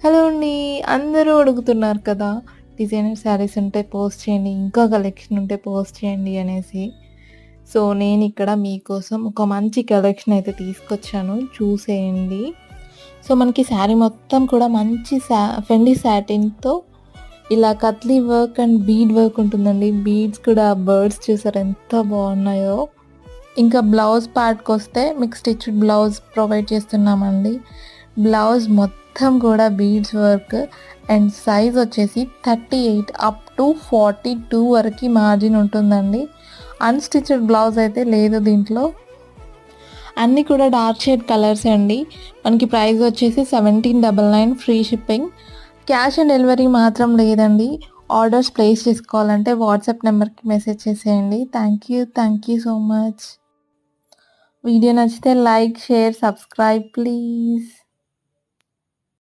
Hello అండి. అందరూ అడుగుతున్నారు కదా! డిజైనర్ శారీస్ ఉంటే పోస్ట్ చేయండి. ఇంకా కలెక్షన్ ఉంటే పోస్ట్ చేయండి అనేసి. సో, నేనిక్కడ మీకోసం ఒక మంచి కలెక్షన్ అయితే తీసుకొచ్చాను. చూసేయండి. సో, మనకి శారీ మొత్తం కూడా మంచి ఫెండి సాటిన్‌తో ఇలా katli work and bead work ఉంటుందండి. బీడ్స్ కూడా బర్డ్స్ చూసారా ఎంత బాగున్నాయో. ఇంకా బ్లౌజ్ పార్ట్‌కొస్తే మీకు స్టిచ్డ్ బ్లౌజ్ ప్రొవైడ్ చేస్తున్నామండి. బ్లౌజ్ మొత్తం కూడా బీడ్స్ వర్క్ అండ్ సైజ్ వచ్చేసి 38 అప్ టు 42 వరకి మార్జిన్ ఉంటుందండి. అన్‌స్టిచ్డ్ బ్లౌజ్ అయితే లేదు దీంట్లో. అన్నీ కూడా డార్క్ షేడ్ కలర్సే అండి. మనకి ప్రైస్ వచ్చేసి 1799 free shipping. Cash on delivery మాత్రం లేదండి. ఆర్డర్స్ ప్లేస్ చేసుకోవాలంటే వాట్సాప్ నెంబర్‌కి మెసేజ్ చేసేయండి. Thank you so much. Video నచ్చితే లైక్, షేర్, సబ్స్క్రైబ్ ప్లీజ్.